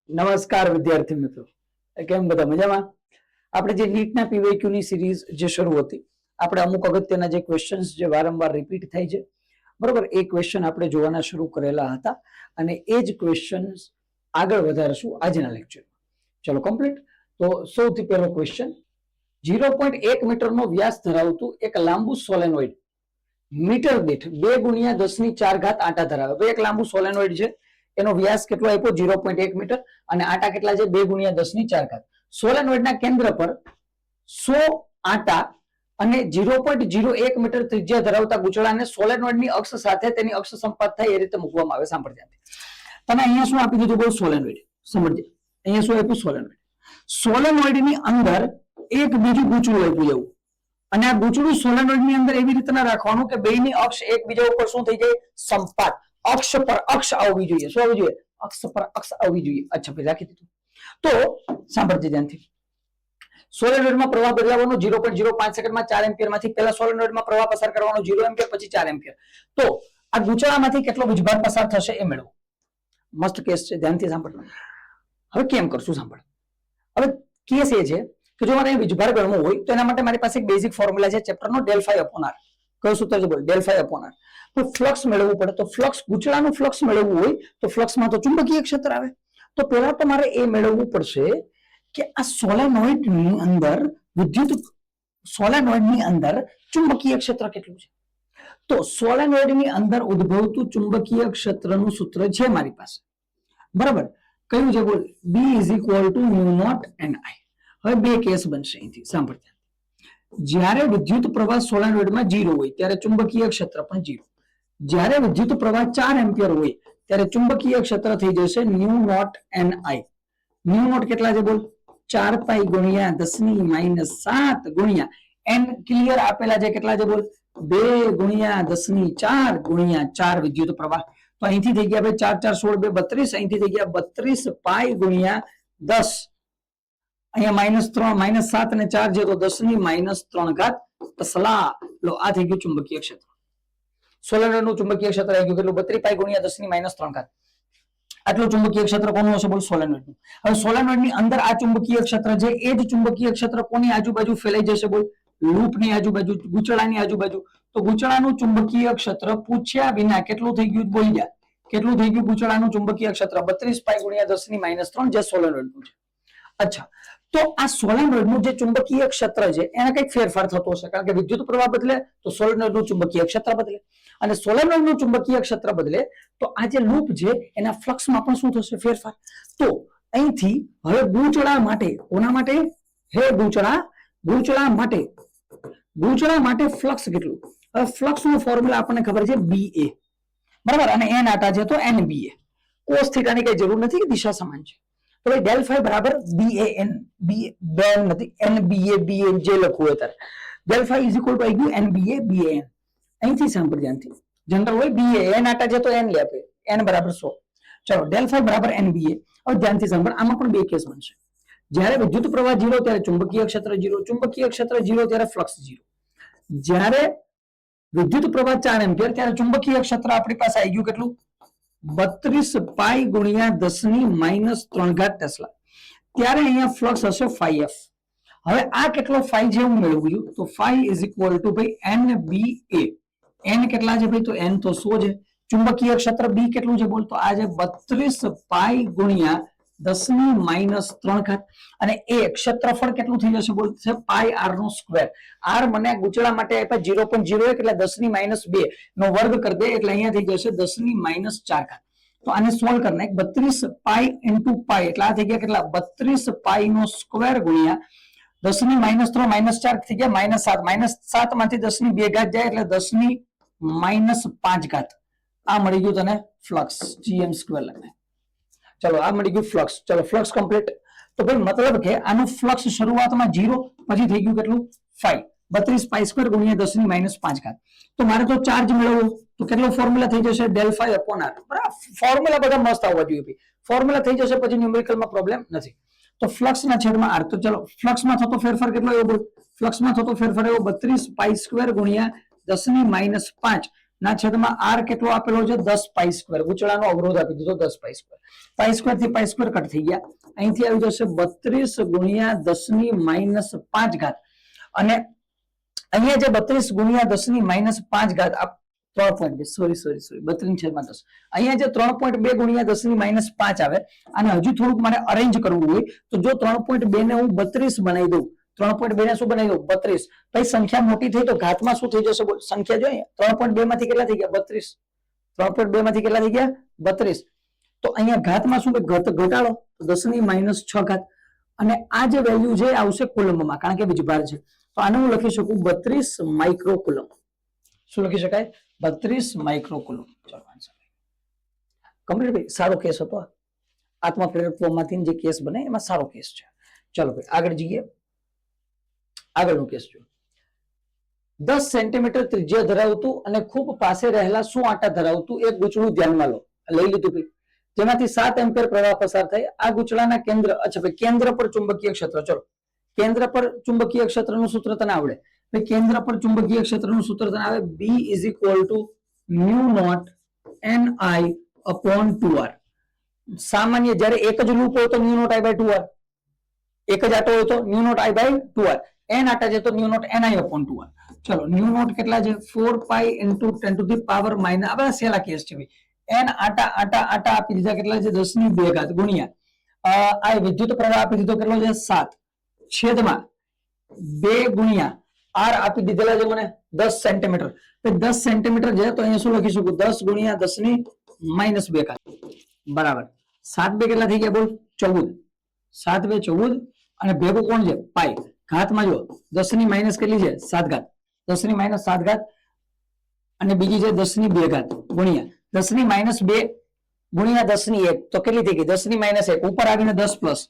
નમસ્કાર વિદ્યાર્થી મિત્રો, કેમ બધા મજામાં? આપણે જે નીટના પીવાયક્યુ ની સિરીઝ જે શરૂ હતી, આપણે અમુક અગત્યના જે ક્વેશ્ચન્સ જે વારંવાર રિપીટ થાય છે, બરોબર, એ ક્વેશ્ચન આપણે જોવાના શરૂ કરેલા હતા અને એ જ ક્વેશ્ચન્સ આગળ વધારશું આજના લેક્ચરમાં. ચલો કમ્પ્લીટ. તો સૌથી પહેલો ક્વેશ્ચન, 0.1 મીટરનો વ્યાસ ધરાવતું એક લાંબુ સોલેનોઇડ મીટર દીઠ 2 ગુણ્યા 10⁴ આંટા ધરાવે. તો એક લાંબુ સોલેનોઇડ છે, એનો વ્યાસ કેટલો આપ્યો? 0.1 મીટર અને આંટા કેટલા છે? 2 ગુણ્યા 10⁴. સોલેનોઇડના કેન્દ્ર પર 100 આંટા અને 0.01 મીટર ત્રિજ્યા ધરાવતા ગુચળાને સોલેનોઇડની અક્ષ સાથે તેની અક્ષ સંપાત થાય એ રીતે મૂકવામાં આવે. સાંભળ ધ્યાનથી. તમે અહીંયા શું આપી દીધું? બોલ સોલેનોઇડ. સમજે અહીંયા શું આપ્યું? સોલેનોઇડ. સોલેનોઇડની અંદર એક બીજું ગૂંચળું આપ્યું એવું, અને આ ગૂંચળું સોલેનોઇડની અંદર એવી રીતના રાખવાનું કે બેયની અક્ષ એકબીજા ઉપર શું થઈ જાય? સંપાત. અક્ષ પર અક્ષ આવવી જોઈએ. શું આવવી જોઈએ? અક્ષ પર અક્ષ આવવી જોઈએ. અચ્છા ભાઈ, રાખી દીધું. તો સાંભળજે ધ્યાનથી. સોલેનોઇડમાં પ્રવાહ બદલાવાનો 0.05 સેકન્ડમાં 4 એમ્પિયરમાંથી પહેલા સોલેનોઇડમાં પ્રવાહ પસાર કરવાનો 0 એમ્પિયર, પછી 4 એમ્પિયર. તો આ ગૂંચળામાંથી કેટલો વીજભાર પસાર થશે એ મેળવો. મસ્ત કેસ છે, ધ્યાનથી સાંભળ. હવે કેમ કરશું? સાંભળ. હવે કેસ એ છે કે જો મારે વીજભાર ગણવો હોય તો એના માટે મારી પાસે એક બેઝિક ફોર્મ્યુલા છે ચેપ્ટરનો, ડેલ ફાઈ અપોન આર. કયું સૂત્ર છે? બોલ, ડેલ ફાઈ અપોન આર. તો ફ્લક્સ મેળવવું પડે. તો ફ્લક્સ, ગૂંચળાનું ફ્લક્સ મેળવવું હોય તો ફ્લક્સમાં તો ચુંબકીય ક્ષેત્ર આવે. તો પહેલા તો મારે એ મેળવવું પડશે કે આ સોલેનોઇડની અંદર સોલેનોઇડની અંદર ચુંબકીય ક્ષેત્ર કેટલું છે. તો સોલેનોઇડની અંદર ઉદ્ભવતું ચુંબકીય ક્ષેત્રનું સૂત્ર છે મારી પાસે, બરાબર. કયું છે? બોલ, B = μ0 NI. હવે બે કેસ બનશે અહીંથી. સાંભળ. જ્યારે વિદ્યુત પ્રવાહ સોલેનોઇડમાં 0 હોય ત્યારે ચુંબકીય ક્ષેત્ર પણ 0. જ્યારે વિદ્યુત પ્રવાહ 4 એમ્પિયર હોય ત્યારે ચુંબકીય ક્ષેત્ર થઈ જશે μ0 NI. μ0 કેટલા છે? બોલ, 4 પાઈ ગુણ્યા 10⁻⁷ ગુણ્યા n ક્લિયર આપેલા છે. કેટલા છે? બોલ, 2 ગુણ્યા 10⁴ ગુણ્યા 4 વિદ્યુત પ્રવાહ. તો અહીંથી થઈ ગયા 4 4 16 2 32. અહીંથી થઈ ગયા 32 પાઈ ગુણ્યા 10. અહીંયા -3 -7 અને 4 છે તો 10⁻³ તસ્લા. લો, આ થઈ ગયું ચુંબકીય ક્ષેત્ર. સોલેનોઇડનું ચુંબકીય ક્ષેત્ર આવી ગયું કેટલું? 32 પાઈ ગુણ્યા 10⁻³ આટલું ચુંબકીય ક્ષેત્ર કોનું હશે? બોલ, સોલેનોઇડનું. હવે સોલેનોઇડની અંદર આ ચુંબકીય ક્ષેત્ર છે, એ જ ચુંબકીય ક્ષેત્ર કોની આજુબાજુ ફેલાઈ જશે? બોલ, લૂપની આજુબાજુ, ગૂંચળાની આજુબાજુ. તો ગૂંચળાનું ચુંબકીય ક્ષેત્ર પૂછ્યા વિના કેટલું થઈ ગયું? બોલી જા, કેટલું થઈ ગયું ગૂંચળાનું ચુંબકીય ક્ષેત્ર? 32 પાઈ ગુણ્યા 10⁻³ જે સોલેનોઇડનું છે. અચ્છા, તો આ સોલેનોઇડનું જે ચુંબકીય ક્ષેત્ર છે એને કઈક ફેરફાર થતો હશે, કારણ કે વિદ્યુત પ્રવાહ બદલે તો સોલેનોઇડનું ચુંબકીય ક્ષેત્ર બદલે, અને સોલેનોઇડનું ચુંબકીય ક્ષેત્ર બદલે તો આ જે લૂપ છે એના ફ્લક્સમાં પણ શું થશે? ફેરફાર. તો અહીંથી હવે ગૂંચળા માટે, કોના માટે? હે ગૂંચળા માટે ફ્લક્સ કેટલું? હવે ફ્લક્સનું ફોર્મ્યુલા આપણને ખબર છે BA, બરાબર, અને n આટા છે તો NBA. કોસ થીટાની કઈ જરૂર નથી, દિશા સમાન છે. તો ભાઈ ડેલ ફાઈ બરાબર BAN, બેન નથી, NBA BAN જે લખવું હોય ત્યારે ડેલ ફાઈ = આવી ગયું NBA BAN. અહીંથી સાંભળ ધ્યાનથી. જનરલ હોય BA, n આટા છે તો n લે આપે, n બરાબર 100. ચલો, ડેલ ફાઈ બરાબર NBA. હવે ધ્યાનથી સાંભળ, આમાં પણ બે કેસ બનશે. જ્યારે વિદ્યુત પ્રવાહ 0 ત્યારે ચુંબકીય ક્ષેત્ર 0, ચુંબકીય ક્ષેત્ર 0 ત્યારે ફ્લક્સ 0. જ્યારે વિદ્યુત પ્રવાહ 4 એમ્પિયર ત્યારે ચુંબકીય ક્ષેત્ર આપણી પાસે આવી ગયું કેટલું? 32 પાઈ ગુણ્યા 10⁻³ ટેસ્લા. ત્યારે અહીંયા ફ્લક્સ હશે φF. હવે આ કેટલો ફાઈ છે હું મેળવું છું? તો φ = ભાઈ NBA. n કેટલા છે ભાઈ? તો n તો 100 છે. ચુંબકીય ક્ષેત્ર B કેટલું છે? બોલ, તો આ છે 32 પાઈ ગુણ્યા 10⁻³ અને એ ક્ષેત્રફળ કેટલું થઈ જશે? બોલ, છે પાઈ r². r મને ગુચળા માટે આપ્યા 0.01 એટલે 10⁻² નો વર્ગ કરી દે એટલે અહીંયા થઈ જશે 10⁻⁴. તો આને સોલ્વ કરી નાખ. 32 પાઈ ઇન્ટુ પાઈ એટલે આ થઈ ગયા કેટલા? 32 પાઈ નો સ્ક્વેર ગુણ્યા 10⁻³ -4 થઈ ગયા -7 માંથી 10⁻² જાય એટલે 10⁻⁵. આ મળી ગયું તને ફ્લક્સ, gm² લખને. ચલો, આ મળી ગયું ફ્લક્સ. ચલો, ફ્લક્સ કમ્પ્લીટ. તો ભાઈ મતલબ કે આનું ફ્લક્સ શરૂઆતમાં 0, પછી થઈ ગયું કેટલું? 5. 32 પાઈ² ગુણ્યા 10⁻⁵. તો મારે તો ચાર્જ મેળવવો તો કેટલો ફોર્મ્યુલા થઈ જશે? Del phi upon r. બરાબર, ફોર્મ્યુલા બધા મસ્ત આવવા જોઈએ ભાઈ. ફોર્મ્યુલા થઈ જશે પછી ન્યુમેરિકલમાં પ્રોબ્લેમ નથી. તો ફ્લક્સના છેદમાં આર. તો ચલો, ફ્લક્સમાં થતો ફેરફાર કેટલો આવ્યો? બોલ, ફ્લક્સમાં થતો ફેરફાર આવ્યો 32 પાઈ² ગુણ્યા 10⁻⁵. ના છેદમાં આર કેટલો આપેલો છે 10 પાઈ સ્ક્વેર, ગૂંચળાનો અવરોધ આપી દીધો 10 પાઈ સ્ક્વેર. પાઈ સ્ક્વેર થી પાઈ સ્ક્વેર કટ થઈ ગયા, અહીંથી આવી જશે 32 ગુણ્યા 10 ની માઇનસ 5 ઘાત, અને અહીંયા જે 32 ગુણ્યા 10 ની માઇનસ 5 ઘાત 3.2 સોરી 32/10, અહીંયા જે 3.2 ગુણ્યા 10 ની માઇનસ 5 આવે, અને હજુ થોડુંક મારે અરેન્જ કરવું હોય તો જો 3.2 ને હું 32 બનાવી દઉં, 3.2 ને શું બનાવી દઉં 32, ભાઈ સંખ્યા મોટી થઈ તો ઘાતમાં શું થઈ જશે? સંખ્યા જો અહીંયા 3.2 માંથી કેટલા થઈ ગયા 32, 3.2 માંથી કેટલા થઈ ગયા 32, તો અહીંયા ઘાતમાં શું ઘટાડો, 10 ની માઇનસ 6 ઘાત, અને આ જે વેલ્યુ છે આવશે કુલમમાં, કારણ કે વીજભાર છે, તો આને હું લખી શકું 32 માઇક્રોકુલમ. શું લખી શકાય? 32 માઇક્રોકુલમ. ચલો આન્સર કમ્પ્લીટ. ભાઈ સારો કેસ હતો, આત્મા પ્રેરકત્વમાંથી જે કેસ બને એમાં સારો કેસ છે. ચલો ભાઈ આગળ જઈએ. આગળનો કેસ જો 10 સેન્ટીમીટર ત્રિજ્યા ધરાવતું અને ખૂબ પાસે રહેલા શું આટા ધરાવતું એક ગૂંચળું ધ્યાનમાં લો, લઈ લીધું ભાઈ, જેમાંથી 7 એમ્પિયર પ્રવાહ પસાર થાય. આ ગૂંચળાના કેન્દ્ર, અચ્છા ભાઈ કેન્દ્ર પર ચુંબકીય ક્ષેત્ર, ચલો કેન્દ્ર પર ચુંબકીય ક્ષેત્રનું સૂત્ર તને આવડે ભાઈ, કેન્દ્ર પર ચુંબકીય ક્ષેત્રનું સૂત્ર તને આવે B = μ0 NI upon 2R. સામાન્ય જ્યારે એક જ લૂપ હોય તો μ0 I/2R, એક જ આટો હોય તો μ0 I/2R, n આટા છે તો μ0 NI upon 2R. ચલો μ0 કેટલા છે 4 પાઈ into 10 to the power minus, આ બધા સેલા કેસ છે ભાઈ, n આટા આટા આટા આપી દીધા કેટલા છે 10 ની 2 ઘાત ગુણ્યા આ વિદ્યુત પ્રવાહ આપી દીધો કેટલો છે 7 છેદમાં 2 ગુણ્યા r આપી દીધેલા છે મને 10 સેન્ટીમીટર, તો 10 સેન્ટીમીટર છે તો અહીંયા શું લખી શકું 10 ગુણ્યા 10 ની માઇનસ 2 ઘાત બરાબર 7 2 કેટલા થઈ ગયા બોલ 14, 7 2 14, અને ભેગું કોણ છે પાઈ, ઘાતમાં જો 10 ની માઇનસ કેટલી છે 7 ઘાત, 10 ની માઇનસ 7 ઘાત, અને બીજી છે 10 ની 2 ઘાત ગુણ્યા 10 ની માઇનસ 2 ગુણ્યા 10 ની 1, તો કેટલી થઈ ગઈ 10 ની માઇનસ 1, ઉપર આવીને 10 પ્લસ,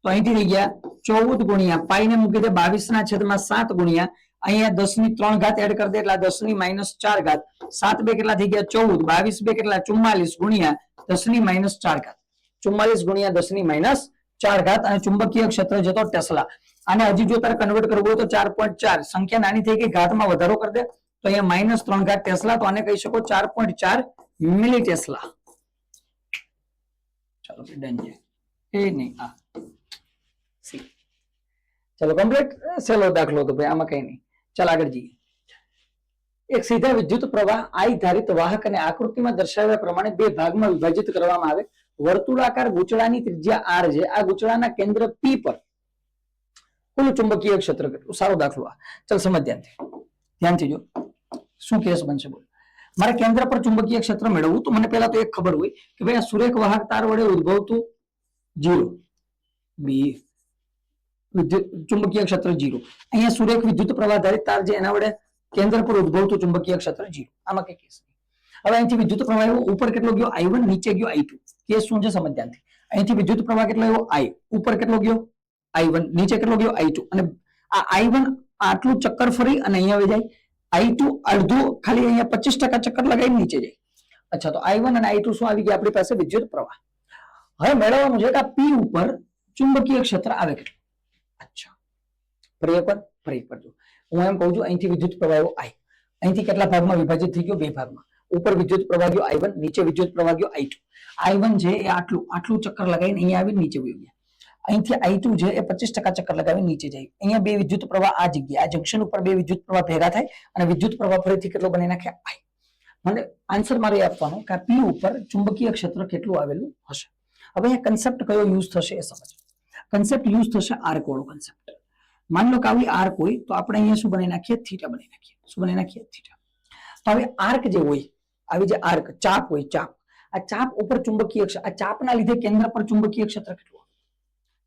તો અહીંથી થઈ ગયા 14 ગુણ્યા પાઈ ને મૂકી દે 22/7 ગુણ્યા અહીંયા 10 ની 3 ઘાત એડ કરી દે એટલે 10 ની માઇનસ 4 ઘાત, 7 2 કેટલા થઈ ગયા 14, 22 2 કેટલા 44 ગુણ્યા 10 ની માઇનસ 4 ઘાત, 44 ગુણ્યા 10 ની માઇનસ 4 ઘાત, અને ચુંબકીય ક્ષેત્ર જતો ટેસ્લા. અને હજી જો તારે કન્વર્ટ કરવું હોય તો 4.4, સંખ્યા નાની થઈ ગઈ ઘાતમાં વધારો કરી દે તો અહીંયા માઇનસ 3 ઘાત ટેસ્લા, તો આને કહી શકો 4.4 મિલી ટેસ્લા. ચલો ડન છે એ નહીં આ સી. ચલો કમ્પ્લીટ, સેલો દાખલો તો ભાઈ આમાં કઈ નહીં. ચાલ આગળ જઈએ. એક સીધા વિદ્યુત પ્રવાહ I ધારિત વાહક અને આકૃતિમાં દર્શાવ્યા પ્રમાણે બે ભાગમાં વિભાજિત કરવામાં આવે. વર્તુળાકાર ગૂંચળાની ત્રિજ્યા r છે, આ ગૂંચળાના કેન્દ્ર P પર કુલ ચુંબકીય ક્ષેત્ર કેટલું? સારો દાખલો આ, ચાલ સમજ ધ્યાનથી જો શું કેસ બનશે બોલ. મારે કેન્દ્ર પર ચુંબકીય ક્ષેત્ર મેળવવું તો મને પહેલા તો એક ખબર હોય કે ભાઈ આ સુરેખ વાહક તાર વડે ઉદ્ભવતું 0 બી ચુંબકીય ક્ષેત્ર 0, અહીંયા સુરેખ વિદ્યુત પ્રવાહ ધારિત તાર છે એના વડે કેન્દ્ર પર ઉદ્ભવતું ચુંબકીય ક્ષેત્ર 0, આમાં કઈ કેસ નહીં. હવે અહીંથી વિદ્યુત પ્રવાહ આવ્યો, ઉપર કેટલો ગયો I1, નીચે ગયો I2. કેસ શું છે સમજ ધ્યાનથી. અહીંથી વિદ્યુત પ્રવાહ કેટલો આવ્યો I, ઉપર કેટલો ગયો I1, નીચે કેટલો ગયો I2, અને આ I1 આટલું ચક્કર ફરી અને અહીંયા આવી જાય, I2 અડધું ખાલી અહીંયા 25% ચક્કર લગાવી નીચે જાય. અચ્છા, તો I1 અને I2 શું આવી ગયા આપણી પાસે વિદ્યુત પ્રવાહ. હવે મેળવવાનું છે કે આ P ઉપર ચુંબકીય ક્ષેત્ર આવે કેટલું. અચ્છા, ફરી એકવાર જો હું એમ કહું છું અહીંથી વિદ્યુત પ્રવાહ આવ્યો I, અહીંથી કેટલા ભાગમાં વિભાજિત થઈ ગયો? 2 ભાગમાં. ઉપર વિદ્યુત પ્રવાહ ગયો I1, નીચે વિદ્યુત પ્રવાહ ગયો I2. I1 છે એ આટલું ચક્કર લગાવીને અહીંયા આવીને નીચે વહી ગયા. અહીંથી I2 છે એ 25% ચક્કર લગાવીને નીચે જાય. અહીંયા બે વિદ્યુત પ્રવાહ આ જગ્યાએ આ જંકશન ઉપર બે વિદ્યુત પ્રવાહ ભેગા થાય અને વિદ્યુત પ્રવાહ ફરીથી કેટલો બનાવી નાખે I. મને આન્સર મારે આપવાનો કે આ P ઉપર ચુંબકીય ક્ષેત્ર કેટલું આવેલું હશે. હવે અહીંયા કન્સેપ્ટ કયો યુઝ થશે એ સમજ. કન્સેપ્ટ યુઝ થશે આર્ક વાળો કન્સેપ્ટ. માની લો કે આવી આર્ક હોય તો આપણે અહીંયા શું બનાવી નાખીએ? થીટા બનાવી નાખીએ. શું બનાવી નાખીએ? થીટા. તો હવે આર્ક જે હોય, આવી જે આર્ક ચાપ હોય, ચાપ, આ ચાપ ઉપર ચુંબકીય ક્ષેત્ર, આ ચાપના લીધે કેન્દ્ર પર ચુંબકીય ક્ષેત્ર કેટલું?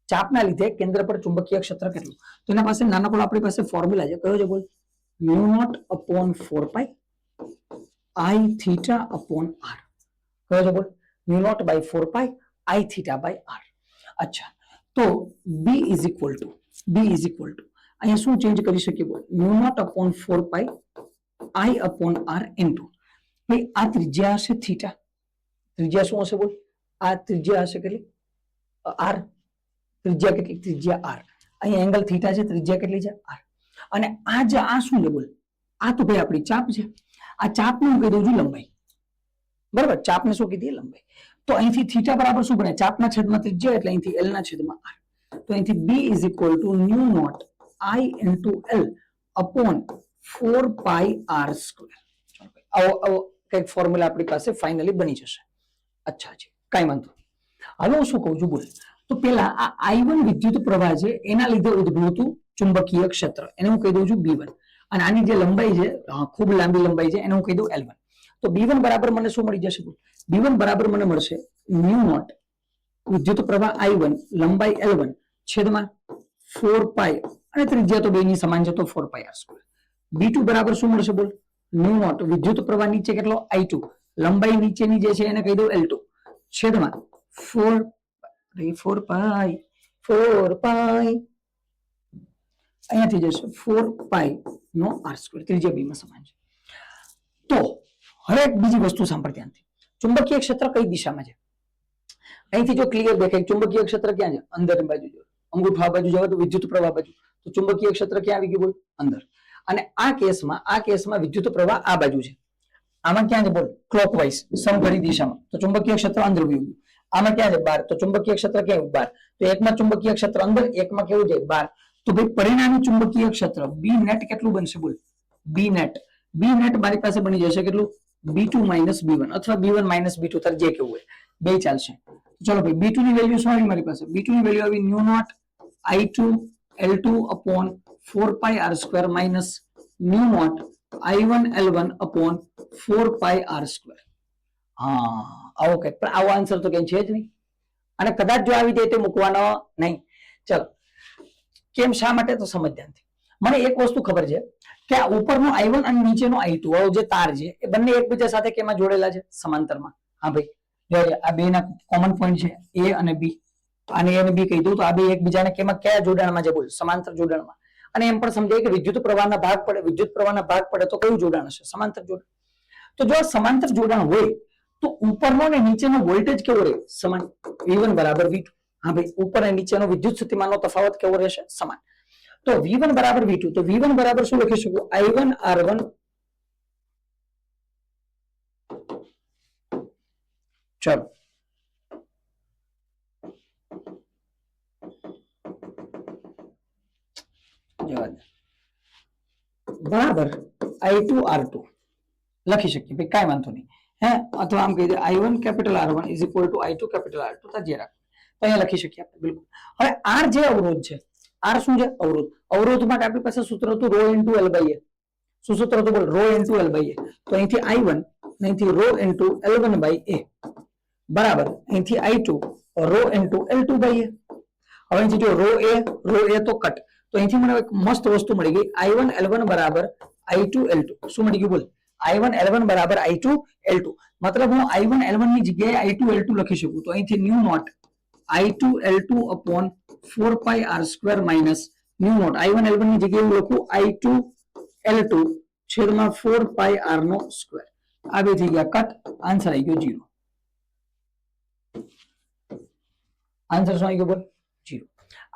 ચાપના લીધે કેન્દ્ર પર ચુંબકીય ક્ષેત્ર કેટલું? તો એના પાસે નાનકડો આપણી પાસે ફોર્મ્યુલા છે, કયો છે બોલ? μ0/4π I theta upon r. કયો છે બોલ? μ0/4π I theta by r. અચ્છા, તો B is equal to અહીંયા શું ચેન્જ કરી શકીએ બોલ? μ0/4π I upon r into ભાઈ આ ત્રિજ્યા હશે થીટા, ત્રિજ્યા શું હશે બોલ? આ ત્રિજ્યા હશે કેટલી? r. ત્રિજ્યા કેટલી? ત્રિજ્યા r. અહીંયા એંગલ થીટા છે, ત્રિજ્યા કેટલી છે? r. અને આ શું છે બોલ? આ તો ભાઈ આપણી ચાપ છે. આ ચાપને હું કહી દઉં છું લંબાઈ, બરાબર, ચાપને શું કીધી લંબાઈ. તો અહીંથી થીટા બરાબર શું બને, ચાપના છેદમાં ત્રિજ્યા એટલે અહીંથી એલ ના છેદમાં આર. તો અહીંથી B is equal to mu naught I into L upon 4 pi r square. આવો કંઈક ફોર્મ્યુલા આપણી પાસે ફાઇનલી બની જશે. અચ્છા છે, કઈ વાંધો. હવે હું શું કહું છું બોલ. તો પેલા આ I1 વિદ્યુત પ્રવાહ છે એના લીધે ઉદ્ભવતું ચુંબકીય ક્ષેત્ર એને હું કહી દઉં છું B1. અને આની જે લંબાઈ છે ખૂબ લાંબી લંબાઈ છે એને હું કહી દઉં L1. તો B1 બરાબર મને શું મળી જશે બોલ. B1 બરાબર મને મળશે ન્યુ નોટ વિદ્યુત પ્રવાહ I1 લંબાઈ L1 છેદમાં 4 પાઈ અને ત્રિજ્યા તો બેની સમાન છે તો 4 પાઈ r સ્ક્વેર. B2 બરાબર શું મળશે બોલ. ન્યુ નોટ વિદ્યુત પ્રવાહ નીચે કેટલો I2 લંબાઈ નીચેની જે છે એને કહી દઉં L2 છેદમાં 4 પાઈ અહીંયાથી જશે 4 પાઈ નો r સ્ક્વેર ત્રિજ્યા b માં સમાન છે. તો હવે એક બીજી વસ્તુ સાંભળ ધ્યાનથી. ચુંબકીય ક્ષેત્ર કઈ દિશામાં છે અહીંથી જો ક્લિયર દેખાય ચુંબકીય ક્ષેત્ર ક્યાં છે અંદરની બાજુ જો અંગૂઠો આ બાજુ જાવ તો વિદ્યુત પ્રવાહ બાજુ તો ચુંબકીય ક્ષેત્ર ક્યાં આવી ગયું બોલ અંદર. અને આ કેસમાં વિદ્યુત પ્રવાહ આ બાજુ છે. આમાં ક્યાં છે બોલ ક્લોકવાઇઝ સમઘડી દિશામાં તો ચુંબકીય ક્ષેત્ર અંદર વયું ગયું. આમાં ક્યાં છે બહાર તો ચુંબકીય ક્ષેત્ર ક્યાં બહાર. તો એકમાં ચુંબકીય ક્ષેત્ર અંદર એકમાં કેવું છે બહાર. તો ભાઈ પરિણામી ચુંબકીય ક્ષેત્ર બી નેટ કેટલું બનશે બોલ. બી નેટ મારી પાસે બની જશે કેટલું B2 માઇનસ B1 અથવા B1 માઇનસ B2 તાર જે કેવું હોય બે ચાલશે. ચલો ભાઈ B2 ની વેલ્યુ શું આવી મારી પાસે B2 ની વેલ્યુ આવી mu naught I2 L2 upon 4 pi r square minus mu naught I1 L1 upon 4 pi r square. હા આવો કઈ પણ આવો આન્સર તો કઈ છે જ નહીં અને કદાચ જો આવી જાય તો મૂકવાનો નહીં. ચલો કેમ શા માટે તો સમજ ધ્યાનથી. મને એક વસ્તુ ખબર છે કે આ ઉપરનો I1 અને નીચેનો I2 જે તાર છે એ બંને એકબીજા સાથે કેમાં જોડેલા છે સમાંતરમાં. હા ભાઈ આ બે ના કોમન પોઈન્ટ છે A અને B અને A અને B કહી દઉં તો આ બે એકબીજાને કેમાં કયા જોડાણમાં છે બોલ સમાંતર જોડાણમાં. અને એમ પણ સમજાય કે વિદ્યુત પ્રવાહના ભાગ પડે તો કયું જોડાણ હશે સમાંતર જોડાણ. તો જો સમાંતર જોડાણ હોય તો ઉપરનો અને નીચેનો વોલ્ટેજ કેવો રહે સમાન V1 બરાબર V2. હા ભાઈ ઉપર અને નીચેનો વિદ્યુત સ્થિતિમાનનો તફાવત કેવો રહેશે સમાન. તો V1 બરાબર V2 તો V1 બરાબર શું લખી શકું I1 R1 ચલો બરાબર I2 R2 લખી શકીએ ભાઈ કાંઈ વાંધો નહીં હે અથવા આમ કહી દે I1 capital R1 is equal two I2 capital R2 તો જે રાખ તો અહીંયા લખી શકીએ આપણે બિલકુલ. હવે R જે અવરોધ છે R શું છે અવરોધ માટે આપણી પાસે સૂત્ર હતું rho into L by A. શું સૂત્ર હતું બોલ rho into L by A. તો અહીંથી I1 અહીંથી row into L1 by A બરાબર અહીંથી I2 row into L2 by A. હવે અહીંથી જો રો A તો કટ તો અહીંથી મને એક મસ્ત વસ્તુ મળી ગઈ I1 L1 બરાબર I2 L2. શું મળી ગયું બોલ I1 L1 બરાબર I2 L2 મતલબ હું I1 L1 ની જગ્યાએ I2 L2 લખી શકું તો અહીંથી mu naught I2 L2 upon 4 pi r square minus mu naught I1 L1 ની જગ્યાએ હું લખું I2 L2 છેદમાં 4 pi r નો સ્ક્વેર. આ બે થઈ ગયા કટ આન્સર આવી ગયો 0. આન્સર શું આવી ગયો બોલ 0.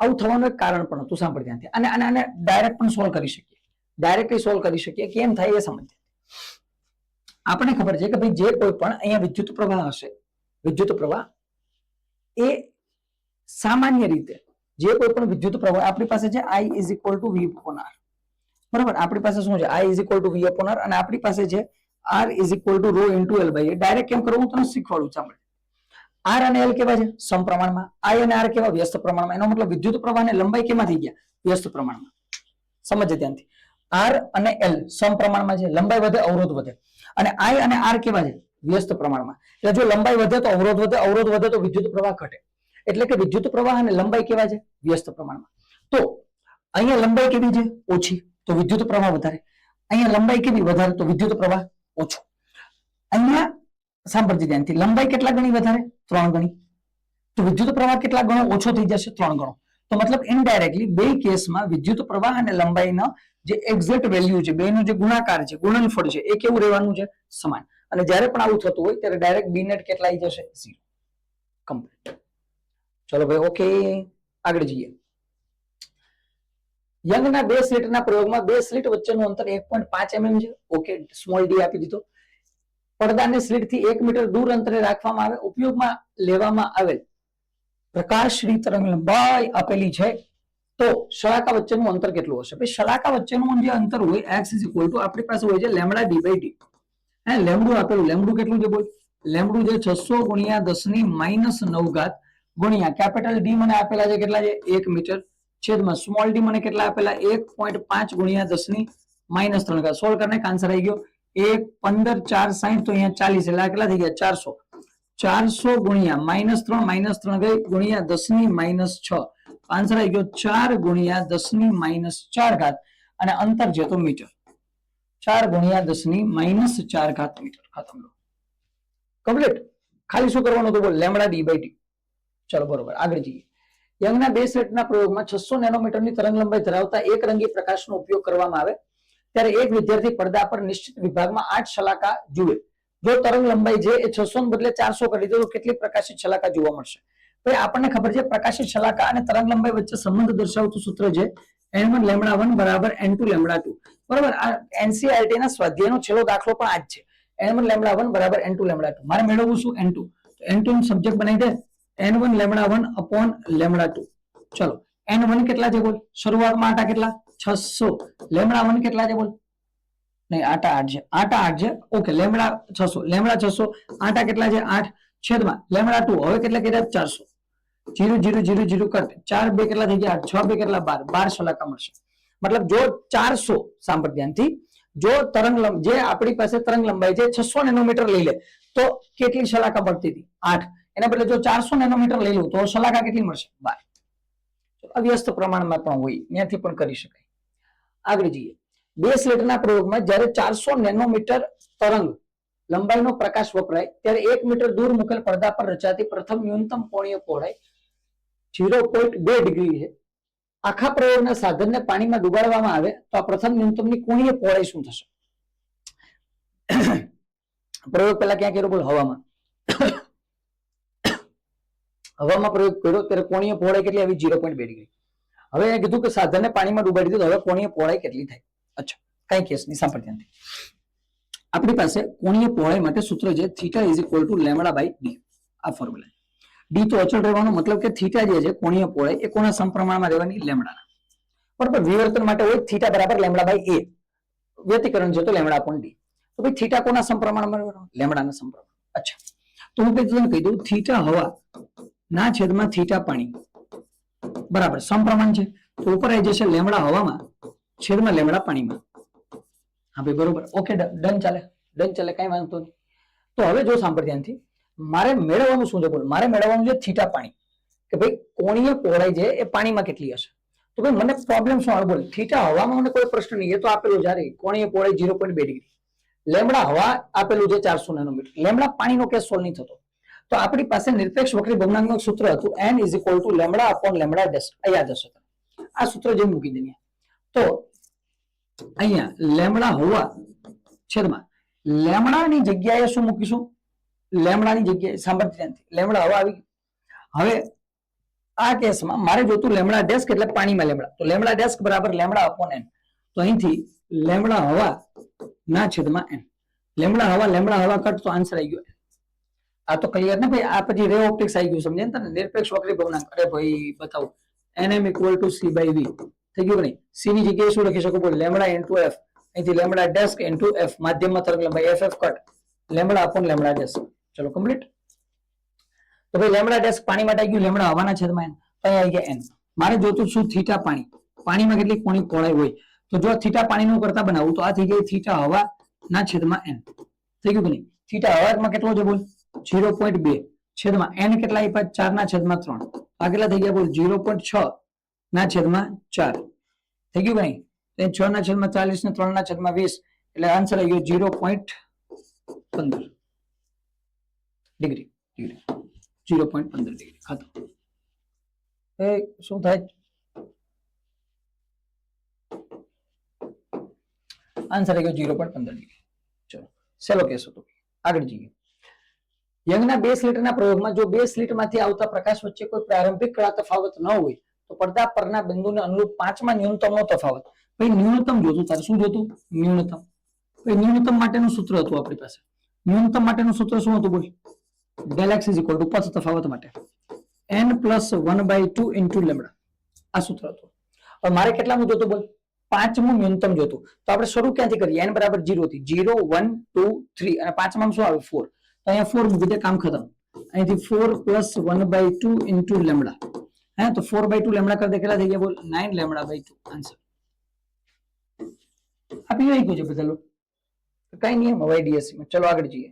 આવું થવાનું એક કારણ પણ હતું સાંભળ ધ્યાનથી અને આને ડાયરેક્ટ પણ સોલ્વ કરી શકીએ ડાયરેક્ટલી સોલ્વ કરી શકીએ કેમ થાય એ સમજ. આપણને ખબર છે કે ભાઈ જે કોઈ પણ અહીંયા વિદ્યુત પ્રવાહ હશે વિદ્યુત પ્રવાહ એ સામાન્ય રીતે જે કોઈ પણ વિદ્યુત પ્રવાહ આપણી પાસે છે I is equal to V upon R બરાબર આપણી પાસે શું છે I is equal to V upon R અને આપણી પાસે છે R is equal to rho into L by A. Direct કેમ કરવું હું તમને શીખવાડું સાંભળ. R અને L કેવા છે સમપ્રમાણમાં I અને R કેવા વ્યસ્ત પ્રમાણમાં. એનો મતલબ વિદ્યુત પ્રવાહને લંબાઈ કેમાં થઈ ગયા વ્યસ્ત પ્રમાણમાં. સમજે ત્યાંથી R અને L સમપ્રમાણમાં છે લંબાઈ વધે અવરોધ વધે અને I અને R કેવા છે વ્યસ્ત પ્રમાણમાં. એટલે જો લંબાઈ વધે તો અવરોધ વધે તો વિદ્યુત પ્રવાહ ઘટે. એટલે કે વિદ્યુત પ્રવાહ અને લંબાઈ કેવા છે વ્યસ્ત પ્રમાણમાં. તો અહીંયા લંબાઈ કેવી છે ઓછી તો વિદ્યુત પ્રવાહ વધારે. અહીંયા લંબાઈ કેવી વધારે તો વિદ્યુત પ્રવાહ ઓછો. અહીંયા સાંભળજી ધ્યાનથી લંબાઈ કેટલા ગણી વધારે 3 ગણી તો વિદ્યુત પ્રવાહ કેટલા ગણો ઓછો થઈ જશે 3 ગણો. તો મતલબ ઇનડાયરેક્ટલી બે કેસમાં વિદ્યુત પ્રવાહ અને લંબાઈના જે એક્ઝેક્ટ વેલ્યુ છે બેનો જે ગુણાકાર છે ગુણનફળ છે એ કેવું રહેવાનું છે સમાન. અને જ્યારે પણ આવું થતું હોય ત્યારે ડાયરેક્ટ બી નેટ કેટલા આવી જશે 0 કમ્પ્લીટ. ચલો ભાઈ ઓકે આગળ જઈએ. યંગના બે સ્લિટના પ્રયોગમાં બે સ્લિટ વચ્ચેનું અંતર 1.5 mm છે. ઓકે, સ્મોલ ડી આપી દીધો. પડદાને સ્લિટથી 1 મીટર દૂર અંતરે રાખવામાં આવે. ઉપયોગમાં લેવામાં આવેલ પ્રકાશની તરંગ લંબાઈ આપેલી છે, તો શલાકા વચ્ચેનું અંતર કેટલું હશે? ભાઈ શલાકા વચ્ચેનું જે અંતર હોય x આપણી પાસે હોય છે લેમડા ડી બાય ડી. હે, લેમડું આપેલું, લેમડું કેટલું છે બોલ? લેમડું જે 600 ગુણ્યા 10⁻9 ઘાત ગુણ્યા કેપિટલ ડી મને આપેલા છે કેટલા છે? 1 મીટર છેદમાં સ્મોલ ડી મને કેટલા આપેલા? 1.5 ગુણ્યા 10⁻3 ઘાત. સોલ્વ કરને આન્સર આવી ગયો 1 15 4 60, તો અહીંયા 40 એટલે આ કેટલા થઈ ગયા? 400 ગુણ્યા -3 ગઈ ગુણ્યા 10⁻6, આન્સર આવી ગયો 4 ગુણ્યા 10⁻4 ઘાત, અને અંતર છે તો મીટર. 4 ગુણ્યા 10⁻4 ઘાત મીટર. ખતમ. કમ્પ્લીટ. ખાલી શું કરવાનું હતું બોલ? Lambda D by D. ચલો બરોબર, આગળ જઈએ. યંગના બે સ્લિટના પ્રયોગમાં 600 નેનોમીટરની તરંગ લંબાઈ ધરાવતા એક રંગી પ્રકાશનો ઉપયોગ કરવામાં આવે ત્યારે એક વિદ્યાર્થી પડદા પર નિશ્ચિત વિભાગમાં 8 શલાકા જુએ. જો તરંગ લંબાઈ છે એ 600 ને બદલે 400 કરી દો તો કેટલી પ્રકાશિત શલાકા જોવા મળશે? ભાઈ આપણને ખબર છે પ્રકાશિત શલાકા અને તરંગ લંબાઈ વચ્ચે સંબંધ દર્શાવતું સૂત્ર છે n1 લેમડા 1 બરાબર n2 લેમડા 2. બરાબર, આ એનસીઈઆરટી ના સ્વાધ્યાયનો છેલ્લો દાખલો પણ આ જ છે. n1 લેમડા 1 બરાબર n2 લેમડા 2. મારે મેળવવું શું? n2. તો n2 નો સબ્જેક્ટ બનાવી દે n1 લેમડા 1 અપોન લેમડા 2. ચલો, n1 કેટલા છે બોલ? શરૂઆતમાં આટા કેટલા? 600. લેમડા 1 કેટલા છે બોલ? નહીં, આટા 8 છે. આટા 8 છે. Okay, lambda 600. લેમડા 600, આટા કેટલા છે? 8 છેદમાં લેમડા 2. હવે કેટલા કર્યા? 400. 0 0 0 0 કટ. 4 2 કેટલા થઈ ગયા? 8. 6 2 કેટલા? 12. 12 શલાકા મળશે. મતલબ જો 400, સાંભળ ધ્યાનથી, જો જે આપણી પાસે તરંગ લંબાઈ છે 600 નેનોમીટર લઈ લે તો કેટલી શલાકા મળતી હતી? 8. એના બદલે જો 400 નેનોમીટર લઈ લઉં તો શલાકા કેટલી મળશે? 12. અવ્યસ્ત પ્રમાણમાં પણ હોય, ત્યાંથી પણ કરી શકાય. આગળ જઈએ. બે સ્લિટના પ્રયોગમાં જ્યારે 400 નેનોમીટર તરંગ લંબાઈનો પ્રકાશ વપરાય ત્યારે 1 મીટર દૂર મુકેલ પડદા પર રચાતી પ્રથમ ન્યૂનતમ કોણીય પહોળાઈ 0.2 ડિગ્રી છે. આખા પ્રયોગના સાધનને પાણીમાં ડુબાડવામાં આવે તો આ પ્રથમ ન્યૂનતમની કોણીય પહોળાઈ શું થશે? પ્રયોગ પહેલા ક્યાં કર્યો બોલ? હવામાં. હવામાં પ્રયોગ કર્યો ત્યારે કોણીય પહોળાઈ કેટલી આવી? 0.2 ડિગ્રી. હવે એ કીધું કે સાધનને પાણીમાં ડુબાડી દીધું, હવે કોણીય પહોળાઈ કેટલી થાય? અચ્છા, કઈ કેસ નહીં, સાંભળ ધ્યાનથી. આપણી પાસે કોણીય પહોળાઈ માટે સૂત્ર છે theta is equal to lambda by D. આ ફોર્મ્યુલા. ડી તો અચળ રહેવાનો, મતલબ કે થીટા જે છે કોણીય પહોળાઈ એ કોના સમપ્રમાણમાં રહેવાની? લેમડાના. બરાબર, વિવર્તન માટે હોય થીટા બરાબર લેમડા બાય એ. વ્યતિકરણ છે તો લેમડા અપોન ડી. તો ભાઈ થીટા કોના સમપ્રમાણમાં રહેવાનો? લેમડાના સમપ્રમાણ. અચ્છા, તો હું તમને કહી દઉં થીટા હવા ના છેદમાં થીટા પાણી બરાબર સમપ્રમાણ છે. તો ઉપર આવી જશે લેમડા હવામાં છેદમાં લેમડા પાણીમાં. હા ભાઈ બરોબર. ઓકે, ડન ચાલે, ડન ચાલે, કઈ વાંધો નહીં. તો હવે જો સાંભળ ધ્યાનથી, મારે મેળવવાનું શું છે બોલ? મારે મેળવવાનું છે થીટા પાણી, કે ભાઈ કોણીય પહોળાઈ છે એ પાણીમાં કેટલી હશે? તો ભાઈ મને પ્રોબ્લેમ શું આવે બોલ? થીટા હવામાં મને કોઈ પ્રશ્ન નહીં, એ તો આપેલું જ્યારે કોણીય પહોળાઈ 0.2 ડિગ્રી. લેમડા હવા આપેલું છે 400 નેનોમીટર. લેમડા પાણીનો કેસ સોલ્વ નહીં થતો. તો આપણી પાસે નિરપેક્ષ વક્રી ભગ્નાંકનું સૂત્ર હતું n is equal to lambda upon lambda dash. યાદ હશે તમને. આ સૂત્ર જે મૂકી દઈએ તો અહીંયા લેમડા હવા છેદમાં લેમડાની જગ્યાએ શું મૂકીશું? લેમડાની જગ્યાએ સાંભળ ધ્યાનથી, લેમડા હવા આવી. હવે આ કેસમાં મારે જોતું લેમડા ડેસ્ક એટલે પાણીમાં લેમડા. તો લેમડા ડેસ્ક બરાબર લેમડા અપોન n. તો અહીંથી લેમડા હવા ના છેદમાં n. લેમડા હવા કટ તો આન્સર આવી ગયો. આ તો ક્લિયર ને ભાઈ? આ પછી રે ઓપ્ટિક્સ આવી ગયું, સમજે ને? નિરપેક્ષ વક્રી ભગ્નાંક. અરે ભાઈ બતાવો, nm equal to c by v થઈ ગયું કે નહીં? c ની જગ્યાએ શું લખી શકો બોલ? Lambda into f. અહીંથી લેમડા ડેસ્ક ઇન્ટુ f, માધ્યમમાં તરંગ લંબાઈ ff cut lambda upon lambda desk. ચલો કમ્પ્લીટ. તો ભાઈ લેમડા ડેસ્ક પાણી માટે આવી ગયું, લેમડા હવાના છેદમાં n. તો અહીં આવી ગયા n. મારે જોતું શું? થીટા પાણી. પાણીમાં કેટલી કોણી પહોળાઈ હોય? તો જો થીટા પાણીનું કરતા બનાવું તો આ થઈ ગઈ થીટા હવા ના છેદમાં n. થઈ ગયું કે નહીં? થીટા હવામાં કેટલો છે બોલ? 0.2 છેદમાં n કેટલા આપ્યા? 4 ના છેદમાં 3. આ કેટલા થઈ ગયા બોલ? 0.6 ના છેદમાં 4. થઈ ગયું કે નહીં? 6 ના છેદમાં 40 ને 3 ના છેદમાં 20 એટલે આન્સર આવી ગયો 0.15 ડિગ્રી. 0.15 ડિગ્રી. ખતમ. એ શું થાય? આન્સર આવી ગયો 0.15 ડિગ્રી. ચલો સેલો કેસ હતો. આગળ જઈએ. યંગના બે સ્લિટના પ્રયોગમાં જો બે સ્લિટમાંથી આવતા પ્રકાશ વચ્ચે કોઈ પ્રારંભિક કળા તફાવત ન હોય તો પડદા પરના બિંદુને અનુરૂપ 5 માં ન્યૂનતમનો તફાવત. ભાઈ ન્યૂનતમ જોતું, તારે શું જોતું? ન્યૂનતમ. ભાઈ ન્યૂનતમ માટેનું સૂત્ર હતું આપણી પાસે. ન્યૂનતમ માટેનું સૂત્ર શું હતું? બોલ. del x is equal to પદ તફાવત માટે n plus 1/2 into લેમ્બડા. આ સૂત્ર હતું. હવે મારે કેટલાનું જોતું? બોલ. 5મું ન્યૂનતમ જોતું. તો આપણે શરૂ ક્યાંથી કરીએ? n બરાબર 0 થી. 0 1 2 3 અને 5માં શું આવે? 4. તો અહીંયા 4 મૂકી દે, કામ ખતમ. અહીંથી 4 plus 1/2 into લેમ્બડા. હે તો 4/2 લેમ્બડા કરી દે, કેટલા થઈ ગયા? બોલ. 9 લેમ્બડા/2 આન્સર આપી ગયું છે બધા લોકો. કઈ નહીં હવે ડીએસસી માં. ચલો આગળ જઈએ.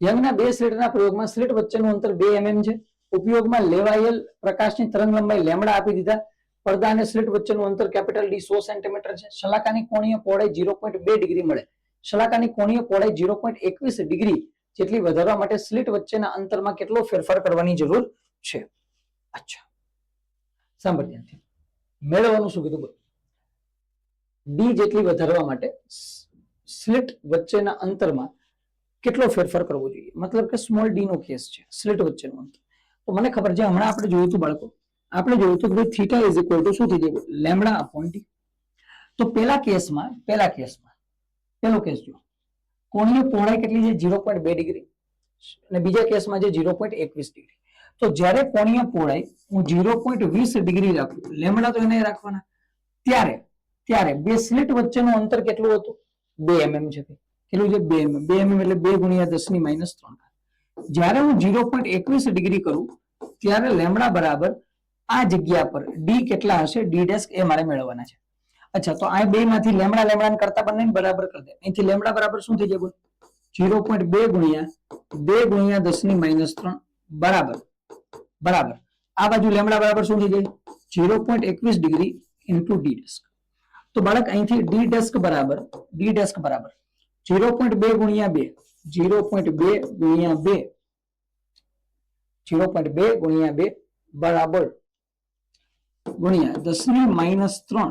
યંગના બે સ્લિટના પ્રયોગમાં સ્લિટ વચ્ચેનું અંતર 2 mm છે. ઉપયોગમાં લેવાયેલ પ્રકાશની તરંગ લંબાઈ લેમ્બડા આપી દીધા. પડદા અને સ્લિટ વચ્ચેનું અંતર કેપિટલ ડી 100 સેન્ટીમીટર છે. શલાકાની કોણીય પહોળાઈ 0.2 ડિગ્રી મળે. શલાકાની કોણીય પહોળાઈ 0.21 ડિગ્રી જેટલી વધારવા માટે સ્લિટ વચ્ચેના અંતરમાં કેટલો ફેરફાર કરવાની જરૂર છે? અચ્છા, સાંભળ ધ્યાનથી. મેળવવાનું શું કીધું? ડી જેટલી વધારવા માટે સ્લિટ વચ્ચેના અંતરમાં કેટલો ફેરફાર કરવો જોઈએ? મતલબ કે સ્મોલ ડી નો કેસ છે, સ્લિટ વચ્ચેનું અંતર. તો મને ખબર છે, હમણાં આપણે જોયું હતું બાળકો, આપણે જોયું હતું કે થીટા ઇઝ ઇક્વલ ટુ શું થઈ જાય? Lambda upon D. તો પેલા કેસમાં પેલો કેસ જો કોણીય પહોળાઈ કેટલી છે? 0.2 ડિગ્રી. અને બીજા કેસમાં છે 0.21 ડિગ્રી. તો જ્યારે કોણીય પહોળાઈ હું 0.20 ડિગ્રી રાખું, લેમ્બડા તો એને રાખવાના, ત્યારે બે સ્લિટ વચ્ચેનું અંતર કેટલું હતું? 2 mm છે. કેટલું છે? 2 mm. 2 mm એટલે 2 ગુણ્યા 10⁻³ જ્યારે હું 0.21 ડિગ્રી કરું ત્યારે લેમ્બડા બરાબર આ જગ્યા પર ડી કેટલા હશે? ડી ડેશ એ મારે મેળવવાના છે. અચ્છા, તો આ બે માંથી લેમ્બડા કરતા બંને બરાબર કરી દે. અહીંથી લેમ્બડા બરાબર શું થઈ જાય? બોલ. 0.2 ગુણ્યા 10⁻³ બરાબર આ બાજુ લેમ્બડા બરાબર શું થઈ જાય? 0.21 ડિગ્રી ઇન્ટુ ડી ડેસ્ક. તો બાળક અહીંથી ડી ડેસ્ક બરાબર 0.2 ગુણ્યા 2 બરાબર ગુણ્યા 10⁻³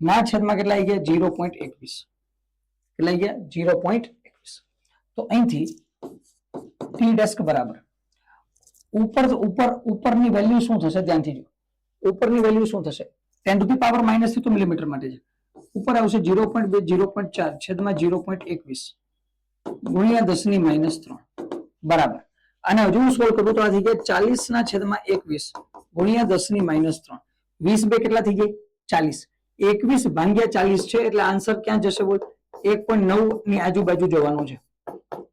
ના છેદમાં કેટલા આવી ગયા? 0.21. કેટલા આવી ગયા? 0.21. તો અહીંથી ટી ડેસ્ક બરાબર ઉપરની વેલ્યુ શું થશે? ધ્યાનથી જો. ઉપરની વેલ્યુ શું થશે? 10⁻³ થી તો મિલીમીટર માટે છે. ઉપર આવશે 0.2 0.4 છેદમાં 0.21 ગુણ્યા 10⁻³ બરાબર. અને હજુ હું સોલ્વ કરું તો આ થઈ ગયા 40/21 ગુણ્યા 10⁻³ 20 બે કેટલા થઈ ગયા? 40. 21 ભાગ્યા 40 છે એટલે આન્સર ક્યાં જશે? બોલ. 1.9 ની આજુબાજુ જવાનું છે.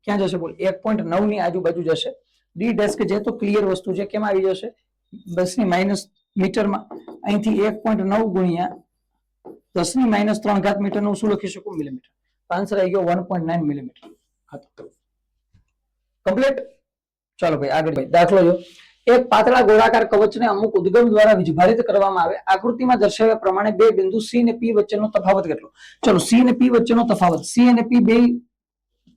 ક્યાં જશે? બોલ. 1.9 ની આજુબાજુ જશે. ડી ડેસ્ક છે તો ક્લિયર વસ્તુ છે. કેમ આવી જશે? 10⁻³ મીટરમાં. અહીંથી 1.9 ગુણ્યા 10⁻³ મીટર નું શું લખી શકું? મિલીમીટર. આન્સર આવી ગયો 1.9 મિલીમીટર. કમ્પ્લીટ. ચાલો ભાઈ આગળ. ભાઈ દાખલો જો. એક પાતળા ગોળાકાર કવચને અમુક ઉદ્ગમ દ્વારા વિભાજિત કરવામાં આવે. આકૃતિમાં દર્શાવ્યા પ્રમાણે બે બિંદુ સી અને પી વચ્ચેનો તફાવત કેટલો? ચલો, સી અને પી વચ્ચેનો તફાવત, સી અને પી બે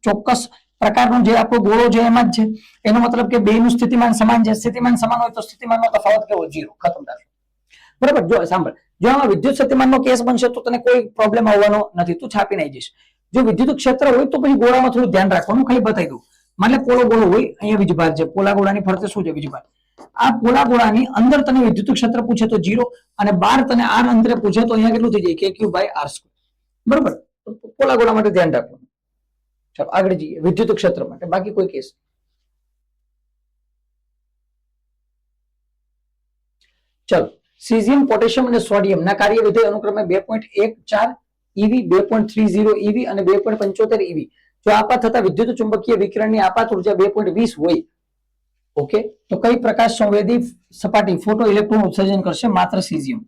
ચોક્કસ પ્રકારનો જે આપણો ગોળો છે એમાં જ છે. એનો મતલબ કે બેનું સ્થિતિમાન સમાન છે. સ્થિતિમાન સમાન હોય તો સ્થિતિમાનનો તફાવત કેવો? 0. ખતમ. દાખલો બરાબર. જો સાંભળ, જો આમાં વિદ્યુત સ્થિતિમાનનો કેસ બનશે તો તને કોઈ પ્રોબ્લેમ આવવાનો નથી, તું છાપી નાઈ જઈશ. જો વિદ્યુત ક્ષેત્ર હોય તો પછી ગોળામાં થોડું ધ્યાન રાખવાનું. ખાલી બતાવી દઉં. એટલે પોલો ગોળો હોય, અહીંયા વીજભાર છે. પોલા ગોળાની ફરતે શું છે? વીજભાર. આ પોલા ગોળાની અંદર તને વિદ્યુત ક્ષેત્ર પૂછે તો 0 અને બહાર તને r અંતરે પૂછે તો અહીંયા કેટલું થઈ જાય? kq/r². બરોબર. પોલા ગોળા માટે ધ્યાન રાખવાનું. ચાલો આગળ જઈએ. વિદ્યુત ક્ષેત્ર માટે બાકી કોઈ કેસ. ચલો, સીઝિયમ, પોટેશિયમ અને સોડિયમ ના કાર્ય વિધેય અનુક્રમે 2.14 EV, 2.30 EV અને 2.75 EV. જો આપાત થતા વિદ્યુત ચુંબકીય વિકિરણની આપાત ઉર્જા 2.20 હોય, ઓકે, તો કઈ પ્રકાશ સંવેદી સપાટી ફોટો ઇલેક્ટ્રોન ઉત્સર્જન કરશે? માત્ર સીઝિયમ.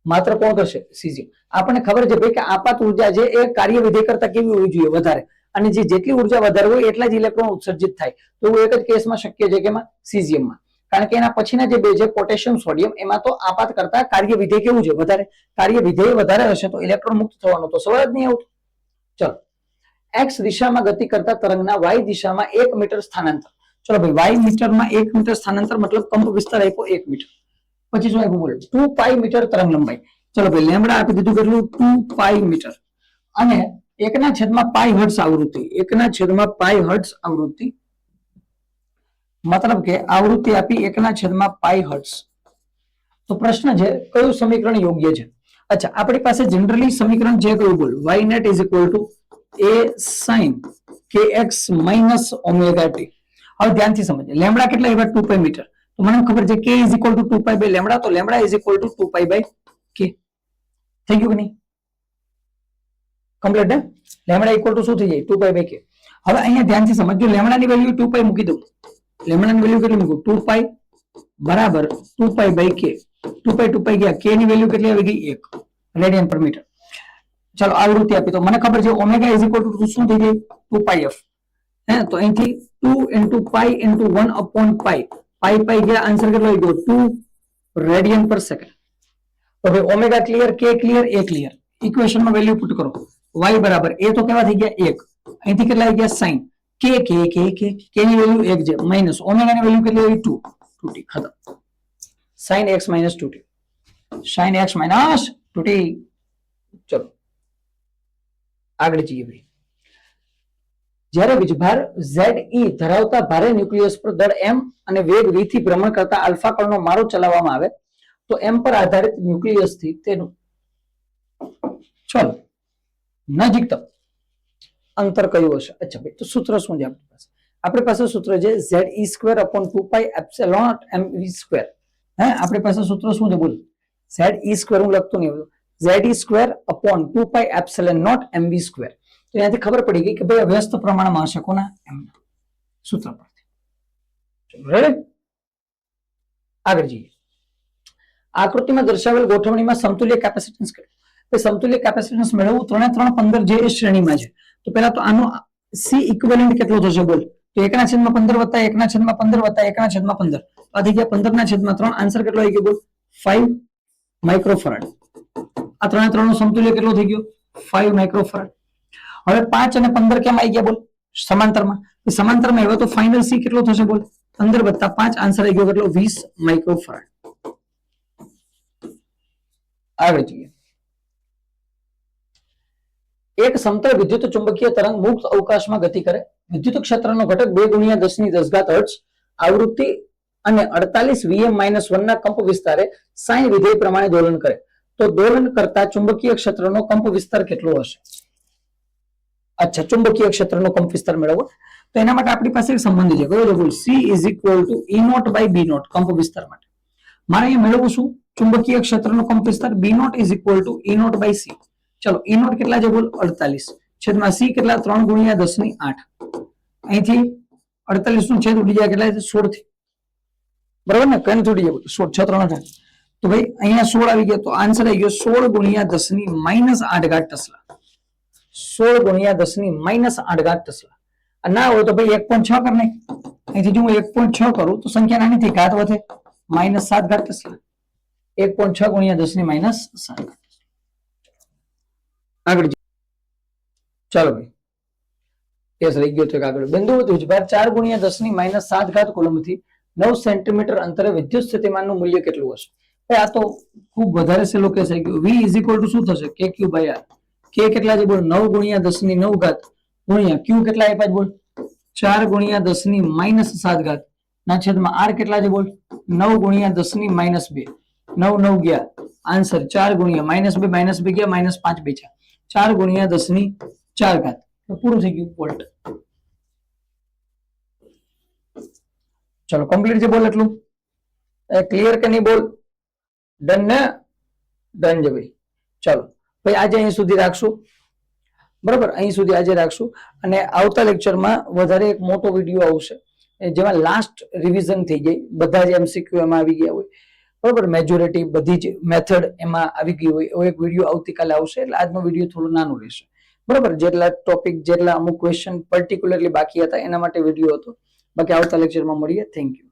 માત્ર કોણ કરશે? સીઝિયમ. આપણને ખબર છે ભાઈ કે આપાત ઉર્જા જે એ કાર્ય વિધેય કરતા કેવી હોવી જોઈએ? વધારે. અને જે જેટલી ઉર્જા વધારે હોય એટલા જ ઇલેક્ટ્રોન ઉત્સર્જિત થાય. તો એક જ કેસમાં શક્ય છે કે એમાં સીઝિયમમાં. કારણ કે એના પછીના જે બે છે પોટેશિયમ, સોડિયમ, એમાં તો આપાત કરતા કાર્ય વિધેય કેવું છે? વધારે. કાર્ય વિધેય વધારે હશે તો ઇલેક્ટ્રોન મુક્ત થવાનો તો સવાલ જ નહીં આવતો. ચલો, x દિશામાં ગતિ કરતા તરંગના y દિશામાં 1 મીટર સ્થાનાંતર. ચલો ભાઈ, y મીટરમાં 1 મીટર સ્થાનાંતર મતલબ કંપ વિસ્તાર આપ્યો 1 મીટર. પછી શું આપ્યું? બોલો. 2π મીટર તરંગ લંબાઈ. ચલો ભાઈ, લેમ્બડા આપી દીધું કેટલું? 2π મીટર. અને 1/π હર્ટ્ઝ આવૃત્તિ. 1/π હર્ટ્ઝ આવૃત્તિ મતલબ કે આવૃત્તિ આપી 1/પાઈ હર્ટ્ઝ. તો પ્રશ્ન છે કયું સમીકરણ યોગ્ય છે? અચ્છા, આપણી પાસે જનરલી સમીકરણ જે કયું બોલ y net is equal to a sin kx minus omega t. હવે ધ્યાનથી સમજો, લેમ્ડા કેટલા આવ્યા? 2 મીટર. તો મને ખબર છે k is equal to 2 by lambda, તો lambda is equal to 2 by k. થઈ ગયું કે નહીં? કમ્પ્લીટ ને? લેમ્ડા ઇક્વલ ટુ શું થઈ જાય? 2 by k. હવે અહીંયા ધ્યાનથી સમજો, લેમ્ડાની વેલ્યુ 2 મૂકી દઉં. લેમ્ડાની વેલ્યુ કેટલી મૂકું? 2 બરાબર 2 by k. 2 ગયા, k ની વેલ્યુ કેટલી આવી ગઈ? 1 રેડિયન પર મીટર. ચાલો આવૃત્તિ આપી, તો મને ખબર છે ઓમેગા ઇઝ ઇક્વલ ટુ શું થઈ જાય? 2πf. હે, તો અહીંથી 2 into પાઈ into 1/પાઈ. પાઈ ગયા, આન્સર કેટલો આવી ગયો? 2 રેડિયન પર સેકન્ડ. તો ભાઈ ઓમેગા ક્લિયર, કે ક્લિયર, એ ક્લિયર. ઇક્વેશનમાં વેલ્યુ પુટ કરો. y બરાબર એ તો કેવા થઈ ગયા? 1. અહીંથી કેટલા આવી ગયા? sin k ની વેલ્યુ 1 છે, માઈનસ ઓમેગા ની વેલ્યુ કેટલી આવી? 2t. ખતમ. sin x minus 2t. sin x minus 2t. ચલો આગળ જઈએ ભાઈ. જ્યારે વીજભાર Ze ધરાવતા ભારે ન્યુક્લિયસ પર દળ m અને વેગ v થી ભ્રમણ કરતા આલ્ફા કણનો મારો ચલાવવામાં આવે તો m પર આધારિત ન્યુક્લિયસ થી તેનું ચલો નજીકતમ અંતર કયું હશે? અચ્છા ભાઈ, તો સૂત્ર શું છે આપણી પાસે? આપણી પાસે સૂત્ર છે Ze²/2πε0mv². હે, આપણી પાસે સૂત્ર શું છે? બોલ. Ze² હું લખતો નહીં, Ze²/2πε0mv². તો ત્યાંથી ખબર પડી ગઈ કે ભાઈ વ્યસ્ત પ્રમાણમાં હશે. કોના? m. સૂત્ર પરથી. રેડી? આગળ જઈએ. આકૃતિમાં દર્શાવેલ ગોઠવણીમાં સમતુલ્ય કેપેસિટન્સ સમતુલ્ય કેપેસિટન્સ મેળવવું 3 જે એ શ્રેણીમાં છે. તો પહેલા તો આનો સી ઇક્વિવેલન્ટ કેટલો થશે? બોલ. તો 1/15 વત્તા 1/15 વત્તા 1/15. આ થઈ ગયા 15/3. આન્સર કેટલો આવી ગયો? બોલ. 5 માઇક્રોફેરાડ. આ 3 નો સમતુલ્ય કેટલો થઈ ગયો? 5 માઇક્રોફેરાડ. હવે 5 અને 15 કેમ આવી ગયા? બોલ. સમાંતરમાં. સમાંતરમાં એવા તો ફાઇનલ સી કેટલો થશે? બોલ. 15 વત્તા 5. આન્સર આવી ગયો કેટલો? 20 માઇક્રોફેરાડ. આગળ જઈએ. એક સમતલ વિદ્યુત ચુંબકીય તરંગ મુક્ત અવકાશમાં ગતિ કરે. વિદ્યુત ક્ષેત્રનો ઘટક 2 × 10⁻10 હર્ટ્ઝ આવૃત્તિ અને 48 Vm-1 ના કંપ વિસ્તારે સાઇન વિધેય પ્રમાણે દોલન કરે તો દોલન કરતા ચુંબકીય ક્ષેત્રનો કંપ વિસ્તાર કેટલો હશે? અચ્છા, ચુંબકીય ક્ષેત્રનો કંપ વિસ્તાર મેળવવો તો એના માટે આપણી પાસે એક સંબંધ છે. કયો છે? બોલ. C = E0/B0 કંપ વિસ્તાર માટે. મારે અહીંયા મેળવવું શું? ચુંબકીય ક્ષેત્રનો કંપ વિસ્તાર. B0 = E0/C. ચલો, E0 કેટલા છે? બોલ. 48 છેદમાં C કેટલા? 3 × 10⁸. અહીંથી 48 નું છેદ ઉડી જાય કેટલા? 16 થી. બરાબર ને? કઈ ઉડી જાય? 16 6 3 8. તો ભાઈ અહીંયા 16 આવી ગયા, તો આન્સર આવી ગયો 16 × 10⁻8 ટેસ્લા. 16 × 10⁻8 ટેસ્લા. ના હોય તો ભાઈ 1.6 કરી નાખ. અહીંથી જો હું 1.6 કરું તો સંખ્યા નાની થઈ, ઘાત વધે. -7 ટેસ્લા. 1.6 × 10⁻7. આગળ ચાલો ભાઈ, કેસ રહી ગયો છે આગળ. બિંદુવત વીજભાર 4 × 10⁻7 કુલમ્બ થી 9 સેન્ટીમીટર અંતરે વિદ્યુત સ્થિતિમાનનું મૂલ્ય કેટલું હશે? આ તો ખૂબ વધારે સેલો કેસ આવી ગયો. V = શું થશે? KQ/R. K કેટલા છે? બોલ. 9 × 10⁻9 ગુણ્યા Q કેટલા આપ્યા? બોલ. 4 × 10⁻7 ના છેદમાં R કેટલા છે? બોલ. 9 × 10⁻2. 9 9 ગયા, આન્સર 4 × -2 ગયા, -5 બચ્યા. 4 × 10⁴. પૂરું થઈ ગયું. વોલ્ટ. ચલો કમ્પ્લીટ છે. બોલ. એટલું ક્લિયર કે નહીં? બોલ. ડન ને? ડન છે ભાઈ. ચાલો ભાઈ, આજે અહીં સુધી રાખશું. બરાબર, અહીં સુધી આજે રાખશું. અને આવતા લેક્ચરમાં વધારે એક મોટો વિડીયો આવશે જેમાં લાસ્ટ રિવિઝન થઈ જાય. બધા જ MCQ એમાં આવી ગયા હોય. બરાબર, મેજોરિટી બધી જ મેથડ એમાં આવી ગઈ હોય. એવો એક વિડીયો આવતીકાલે આવશે. એટલે આજનો વિડીયો થોડો નાનો રહેશે. બરાબર, જેટલા ટોપિક, જેટલા અમુક ક્વેશ્ચન પર્ટિક્યુલરલી બાકી હતા એના માટે વિડીયો હતો. બાકી આવતા લેક્ચરમાં મળીએ. Thank you.